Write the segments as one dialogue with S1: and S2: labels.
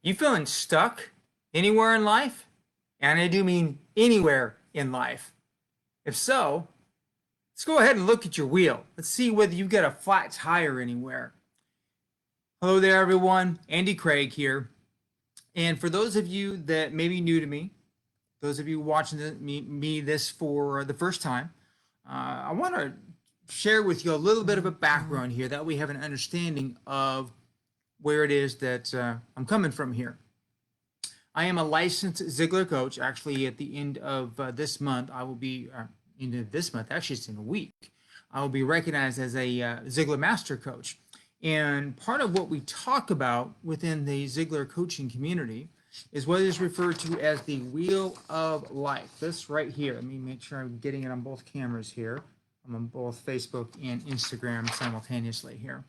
S1: You feeling stuck anywhere in life? And I do mean anywhere in life. If so, let's go ahead and look at your wheel. Let's see whether you've got a flat tire anywhere. Hello there, everyone. Andy Craig here. And for those of you that may be new to me, those of you watching me this for the first time, I want to share with you a little bit of a background here that we have an understanding of where it is that I'm coming from here. I am a licensed Ziglar coach. Actually, at the end of this month, I will be, into this month, actually it's in a week, I will be recognized as a Ziglar Master Coach. And part of what we talk about within the Ziglar coaching community is what is referred to as the Wheel of Life. This right here, let me make sure I'm getting it on both cameras here. I'm on both Facebook and Instagram simultaneously here.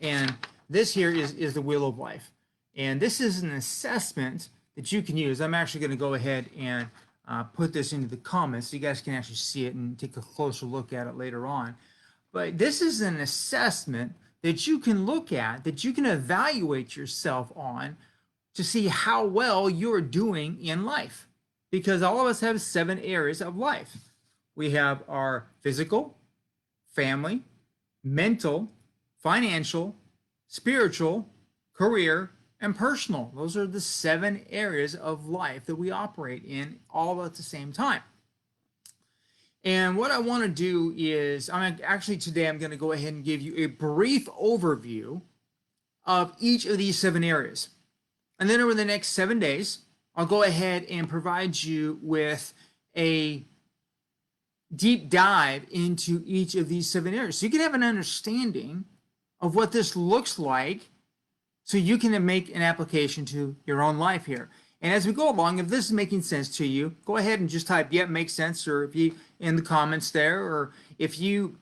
S1: And this here is the Wheel of Life. And this is an assessment that you can use. I'm actually going to go ahead and put this into the comments so you guys can actually see it and take a closer look at it later on. But this is an assessment that you can look at, that you can evaluate yourself on to see how well you're doing in life. Because all of us have 7 areas of life. We have our physical, family, mental, financial, spiritual, career, and personal. Those are the 7 areas of life that we operate in all at the same time. And what I want to do is, today I'm going to go ahead and give you a brief overview of each of these 7 areas. And then over the next 7 days, I'll go ahead and provide you with a deep dive into each of these 7 areas. So you can have an understanding of what this looks like so you can make an application to your own life here. And as we go along, if this is making sense to you, go ahead and just type, yep, makes sense, or if you in the comments there, or if you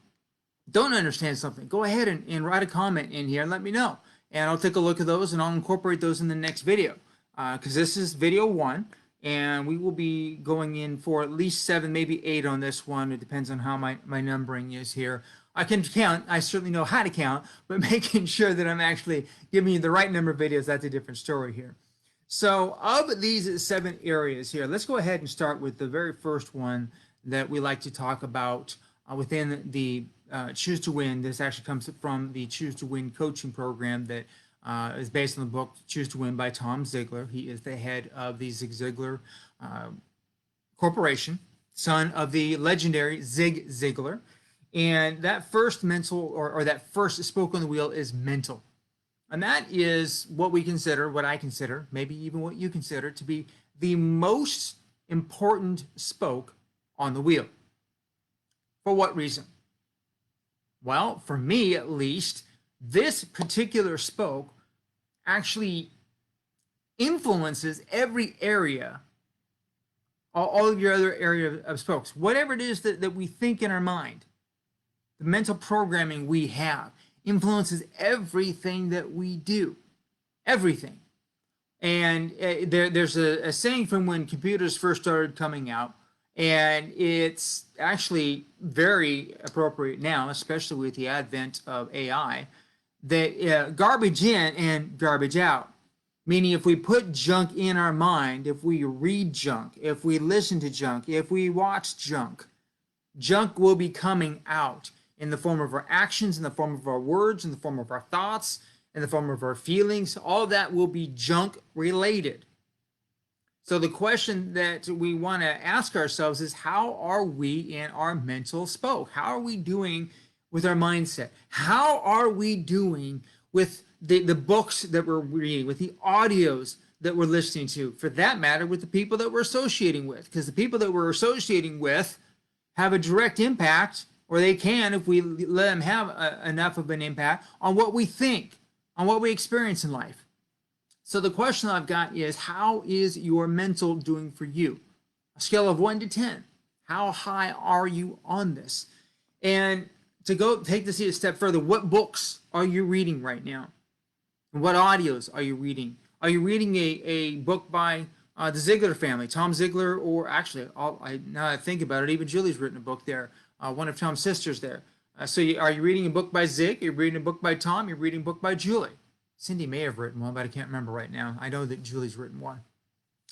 S1: don't understand something, go ahead and write a comment in here and let me know. And I'll take a look at those and I'll incorporate those in the next video. Because this is video 1, and we will be going in for at least 7, maybe 8 on this one. It depends on how my numbering is here. I can count, I certainly know how to count, but making sure that I'm actually giving you the right number of videos, that's a different story here. So of these 7 areas here, let's go ahead and start with the very first one that we like to talk about within the Choose to Win. This actually comes from the Choose to Win coaching program that is based on the book Choose to Win by Tom Ziglar. He is the head of the Zig Ziglar Corporation, son of the legendary Zig Ziglar. And that first mental, or that first spoke on the wheel is mental. And that is what we consider, what I consider, maybe even what you consider to be the most important spoke on the wheel. For what reason? Well, for me at least, this particular spoke actually influences every area, all of your other area of spokes. Whatever it is that we think in our mind, the mental programming we have influences everything that we do. Everything. And there's a saying from when computers first started coming out, and it's actually very appropriate now, especially with the advent of AI, that garbage in and garbage out. Meaning if we put junk in our mind, if we read junk, if we listen to junk, if we watch junk, junk will be coming out in the form of our actions, in the form of our words, in the form of our thoughts, in the form of our feelings. All that will be junk related. So the question that we want to ask ourselves is, how are we in our mental spoke? How are we doing with our mindset? How are we doing with the books that we're reading, with the audios that we're listening to, for that matter, with the people that we're associating with? Because the people that we're associating with have a direct impact, or they can, if we let them have enough of an impact, on what we think, on what we experience in life. So the question I've got is, how is your mental doing for you? A scale of 1 to 10. How high are you on this? And to go take this a step further, what books are you reading right now? And what audios are you reading? Are you reading a book by the Ziglar family, Tom Ziglar, or actually, now I think about it, even Julie's written a book there, one of Tom's sisters there. Are you reading a book by Zig? You're reading a book by Tom? You're reading a book by Julie? Cindy may have written one, but I can't remember right now. I know that Julie's written one.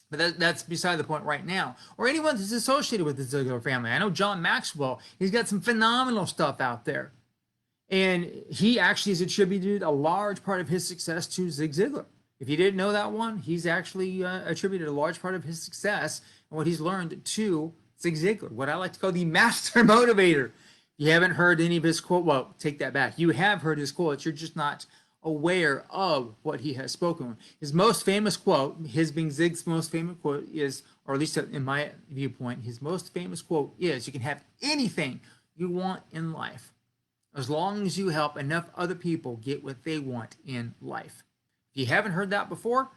S1: But that's beside the point right now. Or anyone that's associated with the Ziglar family. I know John Maxwell, he's got some phenomenal stuff out there. And he actually has attributed a large part of his success to Zig Ziglar. If you didn't know that one, he's actually attributed a large part of his success and what he's learned to Zig Ziglar, what I like to call the master motivator. If you haven't heard any of his quote, well, take that back. You have heard his quotes. You're just not aware of what he has spoken. His most famous quote, his being Zig's most famous quote is, or at least in my viewpoint, his most famous quote is, you can have anything you want in life as long as you help enough other people get what they want in life. If you haven't heard that before,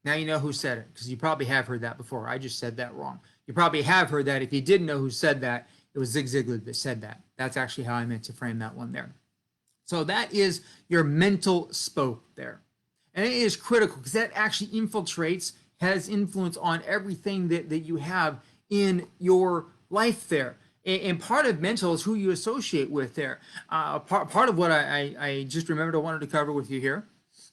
S1: now you know who said it, because you probably have heard that before. I just said that wrong. You probably have heard that. If you didn't know who said that, it was Zig Ziglar that said that. That's actually how I meant to frame that one there. So that is your mental spoke there. And it is critical because that actually infiltrates, has influence on everything that you have in your life there. And part of mental is who you associate with there. Part of what I just remembered I wanted to cover with you here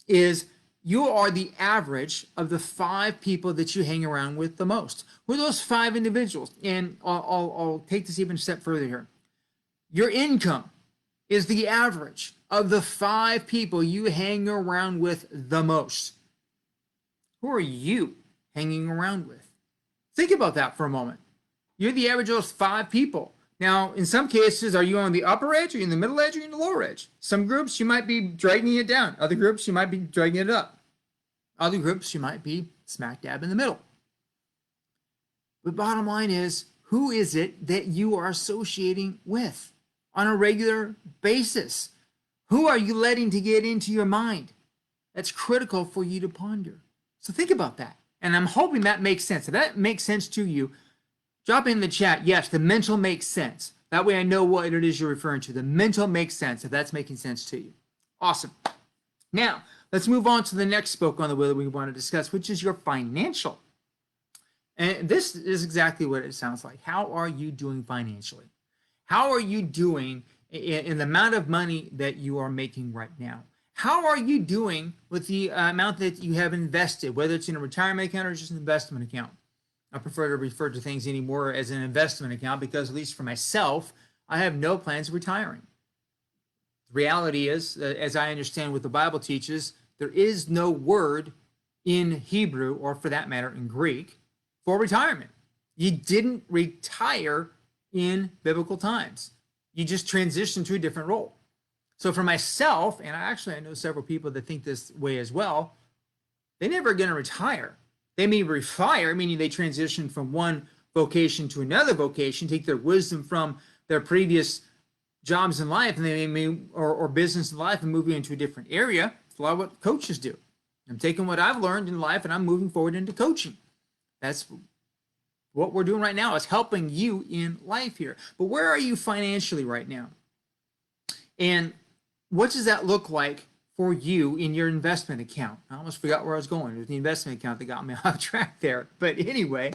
S1: is you are the average of the 5 people that you hang around with the most. Who are those 5 individuals? And I'll take this even a step further here. Your income is the average of the 5 people you hang around with the most. Who are you hanging around with? Think about that for a moment. You're the average of those 5 people. Now, in some cases, are you on the upper edge, or in the middle edge, or in the lower edge? Some groups, you might be dragging it down. Other groups, you might be dragging it up. Other groups, you might be smack dab in the middle. But bottom line is, who is it that you are associating with on a regular basis? Who are you letting to get into your mind? That's critical for you to ponder. So think about that. And I'm hoping that makes sense. If that makes sense to you, drop in the chat, yes, the mental makes sense. That way I know what it is you're referring to. The mental makes sense, if that's making sense to you. Awesome. Now, let's move on to the next spoke on the wheel that we want to discuss, which is your financial. And this is exactly what it sounds like. How are you doing financially? How are you doing in the amount of money that you are making right now? How are you doing with the amount that you have invested, whether it's in a retirement account or just an investment account? I prefer to refer to things anymore as an investment account because, at least for myself, I have no plans of retiring. The reality is, as I understand what the Bible teaches, there is no word in Hebrew, or for that matter in Greek, for retirement. You didn't retire in biblical times. You just transitioned to a different role. So for myself, and I know several people that think this way as well, they're never going to retire. They may refire, meaning they transition from one vocation to another vocation, take their wisdom from their previous jobs in life, and they may or business in life and move into a different area. It's a lot of what coaches do. I'm taking what I've learned in life and I'm moving forward into coaching. That's what we're doing right now, is helping you in life here. But where are you financially right now? And what does that look like for you in your investment account? I almost forgot where I was going. It was the investment account that got me off track there. But anyway,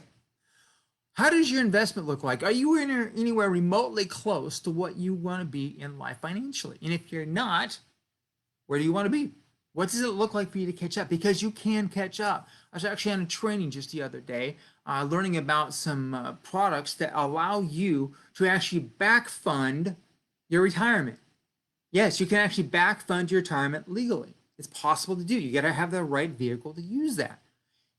S1: how does your investment look like? Are you anywhere remotely close to what you want to be in life financially? And if you're not, where do you want to be? What does it look like for you to catch up? Because you can catch up. I was actually on a training just the other day, learning about some products that allow you to actually back fund your retirement. Yes, you can actually back fund your retirement legally. It's possible to do. You got to have the right vehicle to use that.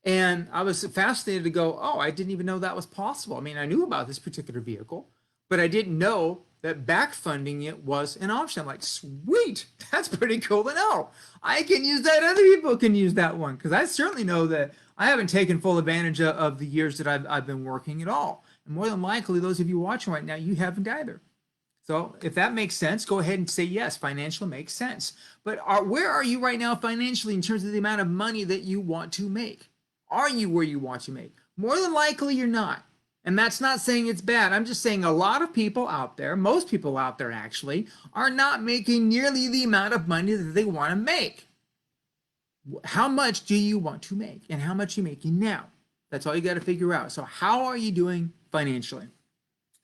S1: And I was fascinated to go, oh, I didn't even know that was possible. I mean, I knew about this particular vehicle, but I didn't know that back funding it was an option. I'm like, sweet, that's pretty cool to know. I can use that. Other people can use that one, because I certainly know that I haven't taken full advantage of the years that I've been working at all. And more than likely, those of you watching right now, you haven't either. So if that makes sense, go ahead and say yes, financial makes sense. But where are you right now financially in terms of the amount of money that you want to make? Are you where you want to make? More than likely, you're not. And that's not saying it's bad. I'm just saying a lot of people out there, most people out there actually, are not making nearly the amount of money that they want to make. How much do you want to make? And how much are you making now? That's all you got to figure out. So how are you doing financially?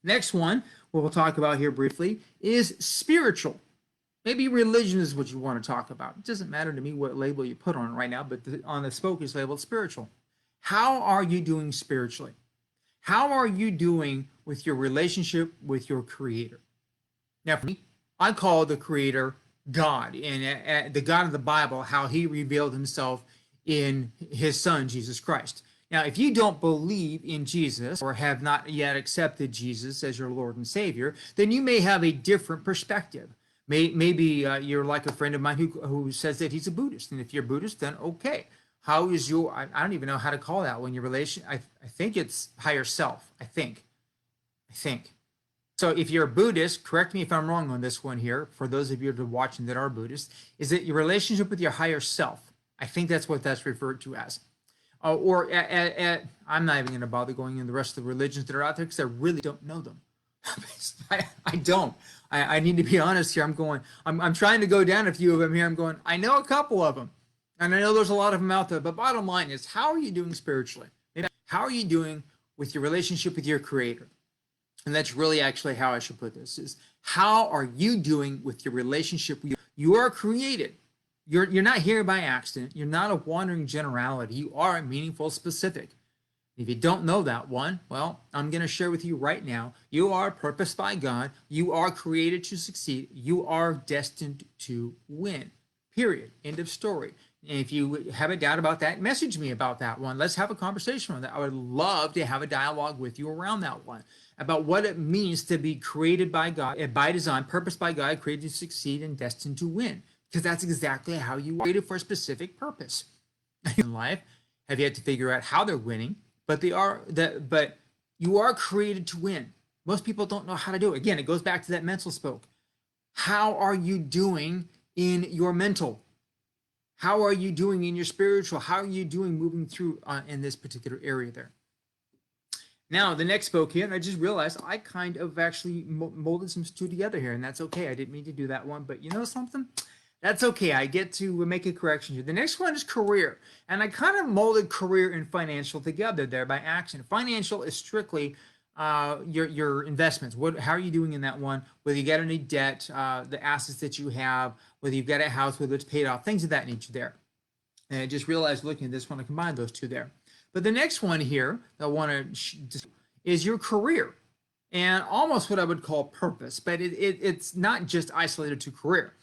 S1: Next one, what we'll talk about here briefly, is spiritual. Maybe religion is what you want to talk about. It doesn't matter to me what label you put on it right now, but on the spoke is labeled spiritual. How are you doing spiritually? How are you doing with your relationship with your creator? Now, for me, I call the creator God, and the God of the Bible, how he revealed himself in his son, Jesus Christ. Now, if you don't believe in Jesus or have not yet accepted Jesus as your Lord and Savior, then you may have a different perspective. Maybe you're like a friend of mine who says that he's a Buddhist. And if you're Buddhist, then okay. How is your, I don't even know how to call that when your relation, I think it's higher self. I think. So if you're a Buddhist, correct me if I'm wrong on this one here, for those of you that are watching that are Buddhist, is it your relationship with your higher self? I think that's what that's referred to as. I'm not even going to bother going in the rest of the religions that are out there because I really don't know them. I don't. I need to be honest here. I'm trying to go down a few of them here. I'm going, I know a couple of them. And I know there's a lot of them out there. But bottom line is, how are you doing spiritually? How are you doing with your relationship with your creator? And that's really actually how I should put this, is how are you doing with your relationship with you are created. You're not here by accident. You're not a wandering generality. You are a meaningful specific. If you don't know that one, well, I'm going to share with you right now. You are purposed by God. You are created to succeed. You are destined to win. Period. End of story. And if you have a doubt about that, message me about that one. Let's have a conversation on that. I would love to have a dialogue with you around that one, about what it means to be created by God, and by design, purposed by God, created to succeed and destined to win. Because that's exactly how you are created for a specific purpose. In life, have yet to figure out how they're winning, but you are created to win. Most people don't know how to do it. Again, it goes back to that mental spoke. How are you doing in your mental? How are you doing in your spiritual? How are you doing moving through in this particular area there? Now, the next spoke here, and I just realized I kind of actually molded some two together here, and that's okay. I didn't mean to do that one, but you know something? That's okay. I get to make a correction here. The next one is career, and I kind of molded career and financial together there by accident. Financial is strictly your investments. How are you doing in that one? Whether you got any debt, the assets that you have, whether you've got a house, whether it's paid off, things of that nature there. And I just realized looking at this one, I combined those two there. But the next one here that I want to is your career, and almost what I would call purpose, but it's not just isolated to career.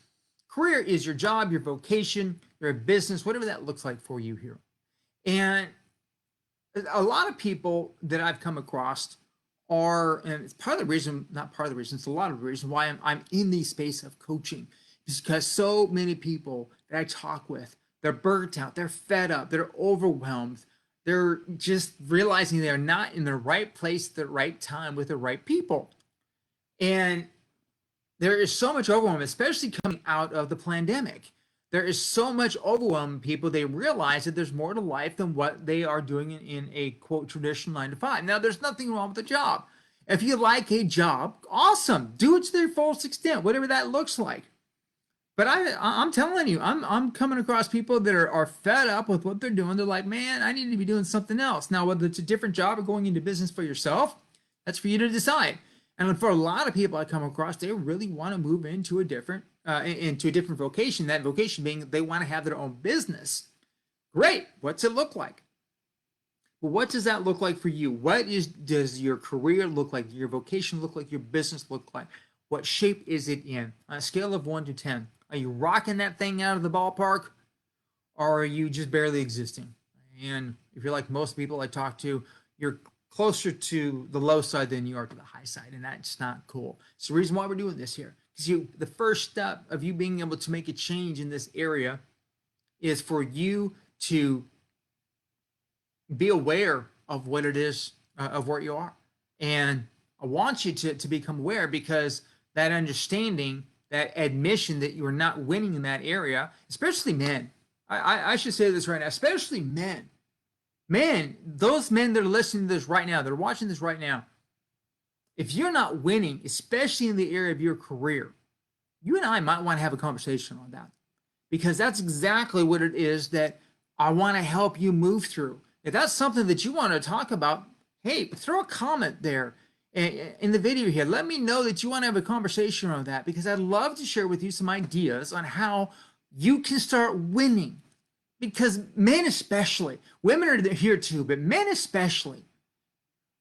S1: Career is your job, your vocation, your business, whatever that looks like for you here. And a lot of people that I've come across and it's part of the reason, not part of the reason, it's a lot of the reason why I'm in the space of coaching, is because so many people that I talk with, they're burnt out, they're fed up, they're overwhelmed, they're just realizing they're not in the right place at the right time with the right people. And there is so much overwhelm, especially coming out of the pandemic. There is so much overwhelm. People, they realize that there's more to life than what they are doing in a quote traditional 9 to 5. Now, there's nothing wrong with the job. If you like a job, awesome, do it to their fullest extent, whatever that looks like. But I'm telling you, I'm coming across people that are fed up with what they're doing. They're like, man, I need to be doing something else. Now, whether it's a different job or going into business for yourself, that's for you to decide. And for a lot of people I come across, they really want to move into a different vocation. That vocation being they want to have their own business. Great. What's it look like? Well, what does that look like for you? Does your career look like? Your vocation look like? Your business look like? What shape is it in? On a scale of 1 to 10, are you rocking that thing out of the ballpark, or are you just barely existing? And if you're like most people I talk to, you're closer to the low side than you are to the high side, and that's not cool. It's the reason why we're doing this here. Because the first step of you being able to make a change in this area is for you to be aware of what it is, of where you are. And I want you to become aware, because that understanding, that admission that you are not winning in that area, especially men. I should say this right now, especially men. Men, those men that are listening to this right now, that are watching this right now, if you're not winning, especially in the area of your career, you and I might want to have a conversation on that, because that's exactly what it is that I want to help you move through. If that's something that you want to talk about, hey, throw a comment there in the video here. Let me know that you want to have a conversation around that, because I'd love to share with you some ideas on how you can start winning. Because men especially, women are here too, but men especially,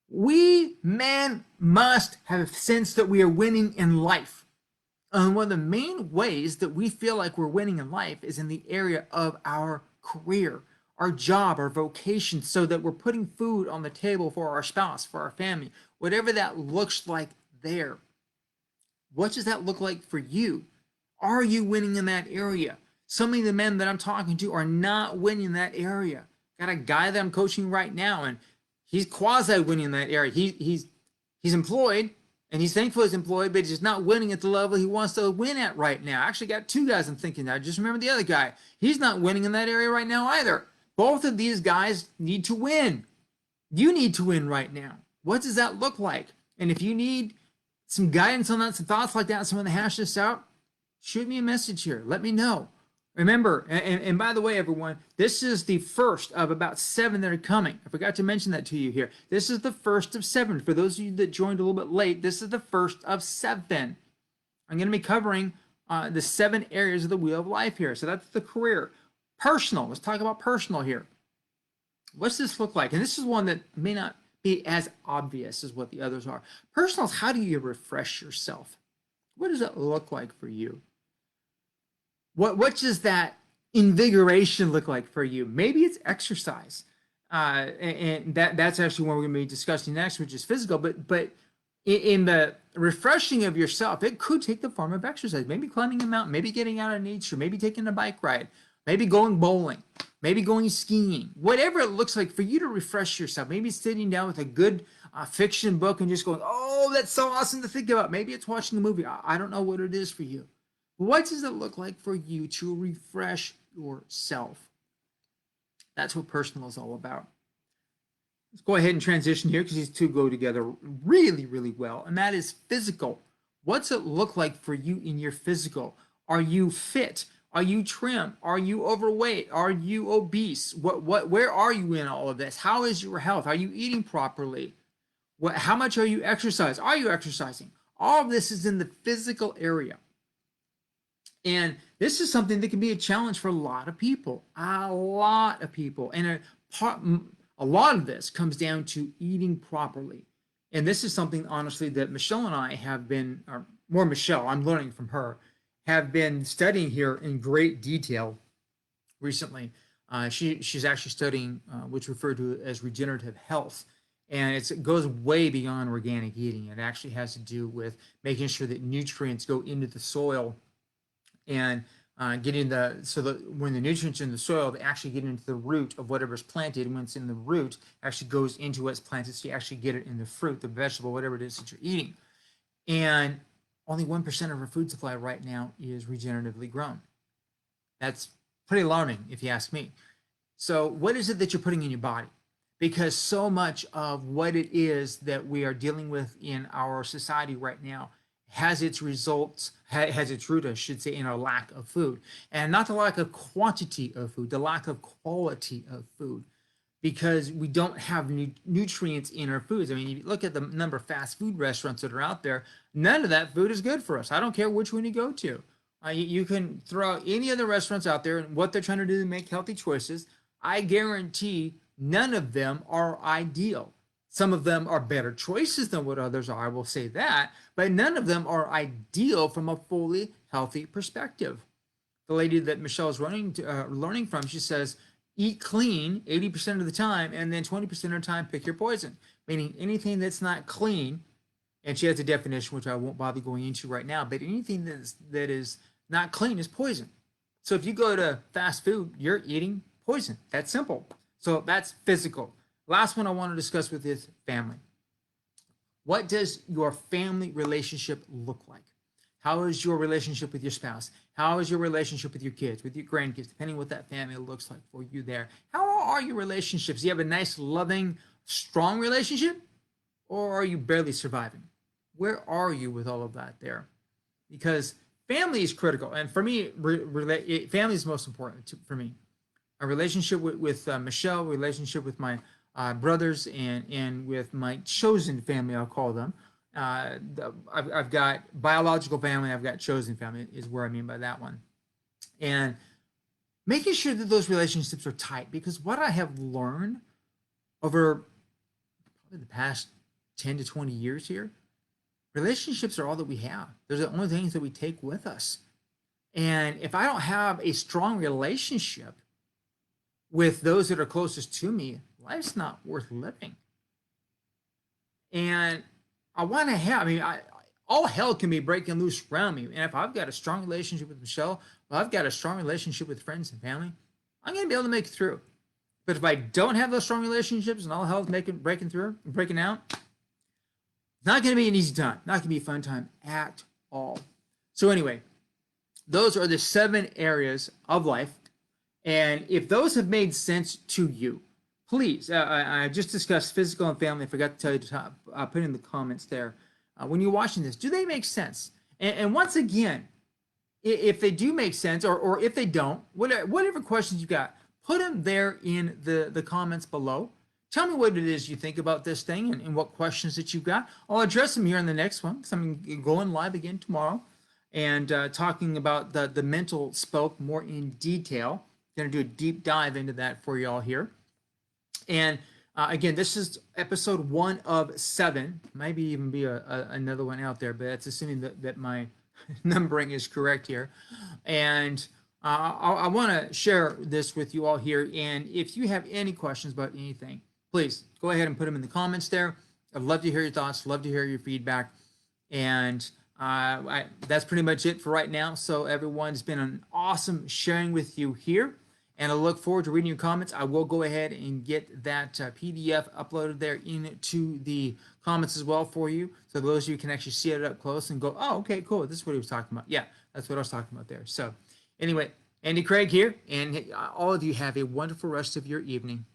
S1: we men must have a sense that we are winning in life. And one of the main ways that we feel like we're winning in life is in the area of our career, our job, our vocation, so that we're putting food on the table for our spouse, for our family, whatever that looks like there. What does that look like for you? Are you winning in that area? Some of the men that I'm talking to are not winning in that area. Got a guy that I'm coaching right now, and he's quasi winning in that area. He's employed, and he's thankful he's employed, but he's not winning at the level he wants to win at right now. I actually got two guys I'm thinking now. Just remember the other guy. He's not winning in that area right now either. Both of these guys need to win. You need to win right now. What does that look like? And if you need some guidance on that, some thoughts like that, someone to hash this out, shoot me a message here. Let me know. Remember, and by the way, everyone, this is the first of about 7 that are coming. I forgot to mention that to you here. This is the first of 7. For those of you that joined a little bit late, this is the first of 7. I'm going to be covering the 7 areas of the wheel of life here. So that's the career. Personal. Let's talk about personal here. What's this look like? And this is one that may not be as obvious as what the others are. Personal is, how do you refresh yourself? What does it look like for you? What does that invigoration look like for you? Maybe it's exercise, and that's actually what we're going to be discussing next, which is physical. But in the refreshing of yourself, it could take the form of exercise. Maybe climbing a mountain, maybe getting out of nature, maybe taking a bike ride, maybe going bowling, maybe going skiing. Whatever it looks like for you to refresh yourself. Maybe sitting down with a good fiction book and just going, "Oh, that's so awesome to think about." Maybe it's watching a movie. I don't know what it is for you. What does it look like for you to refresh yourself? That's what personal is all about. Let's go ahead and transition here, because these two go together really, really well. And that is physical. What's it look like for you in your physical? Are you fit? Are you trim? Are you overweight? Are you obese? Where are you in all of this? How is your health? Are you eating properly? How much are you exercising? Are you exercising? All of this is in the physical area. And this is something that can be a challenge for a lot of people. A lot of people. And a lot of this comes down to eating properly. And this is something, honestly, that Michelle and I have been, or more Michelle, I'm learning from her, have been studying here in great detail recently. She's actually studying what's referred to as regenerative health. And it goes way beyond organic eating. It actually has to do with making sure that nutrients go into the soil and getting so that when the nutrients are in the soil, they actually get into the root of whatever's planted. And when it's in the root, actually goes into what's planted, so you actually get it in the fruit, the vegetable, whatever it is that you're eating. And only 1% of our food supply right now is regeneratively grown. That's pretty alarming, if you ask me. So what is it that you're putting in your body? Because so much of what it is that we are dealing with in our society right now has its results, has its root, I should say, in our lack of food. And not the lack of quantity of food, the lack of quality of food, because we don't have nutrients in our foods. I mean, if you look at the number of fast food restaurants that are out there, none of that food is good for us. I don't care which one you go to. You can throw out any of the restaurants out there and what they're trying to do to make healthy choices. I guarantee none of them are ideal. Some of them are better choices than what others are, I will say that, but none of them are ideal from a fully healthy perspective. The lady that Michelle is learning from, she says, eat clean 80% of the time, and then 20% of the time pick your poison, meaning anything that's not clean, and she has a definition which I won't bother going into right now, but anything that is not clean is poison. So if you go to fast food, you're eating poison. That's simple. So that's physical. Last one I want to discuss with is family. What does your family relationship look like? How is your relationship with your spouse? How is your relationship with your kids, with your grandkids, depending what that family looks like for you there? How are your relationships? Do you have a nice, loving, strong relationship? Or are you barely surviving? Where are you with all of that there? Because family is critical. And for me, family is most important for me. A relationship with Michelle, relationship with my brothers and with my chosen family, I'll call them. I've got biological family, I've got chosen family, is where I mean by that one. And making sure that those relationships are tight, because what I have learned over probably the past 10 to 20 years here, relationships are all that we have. They're the only things that we take with us. And if I don't have a strong relationship with those that are closest to me, life's not worth living. And I want to have, all hell can be breaking loose around me. And if I've got a strong relationship with Michelle, if I've got a strong relationship with friends and family, I'm going to be able to make it through. But if I don't have those strong relationships and all hell's breaking out, it's not going to be an easy time. Not going to be a fun time at all. So anyway, those are the 7 areas of life. And if those have made sense to you, please, I just discussed physical and family. I forgot to tell you to put in the comments there. When you're watching this, do they make sense? And once again, if they do make sense, or if they don't, whatever questions you got, put them there in the comments below. Tell me what it is you think about this thing and what questions that you've got. I'll address them here in the next one, because I'm going live again tomorrow and talking about the mental spoke more in detail. Going to do a deep dive into that for you all here. And again, this is episode 1 of 7. Maybe even be another one out there, but that's assuming that my numbering is correct here. And I want to share this with you all here. And if you have any questions about anything, please go ahead and put them in the comments there. I'd love to hear your thoughts, love to hear your feedback. And that's pretty much it for right now. So everyone, it's been an awesome sharing with you here. And I look forward to reading your comments. I will go ahead and get that PDF uploaded there into the comments as well for you. So those of you can actually see it up close and go, oh, okay, cool. This is what he was talking about. Yeah, that's what I was talking about there. So anyway, Andy Craig here. And all of you have a wonderful rest of your evening.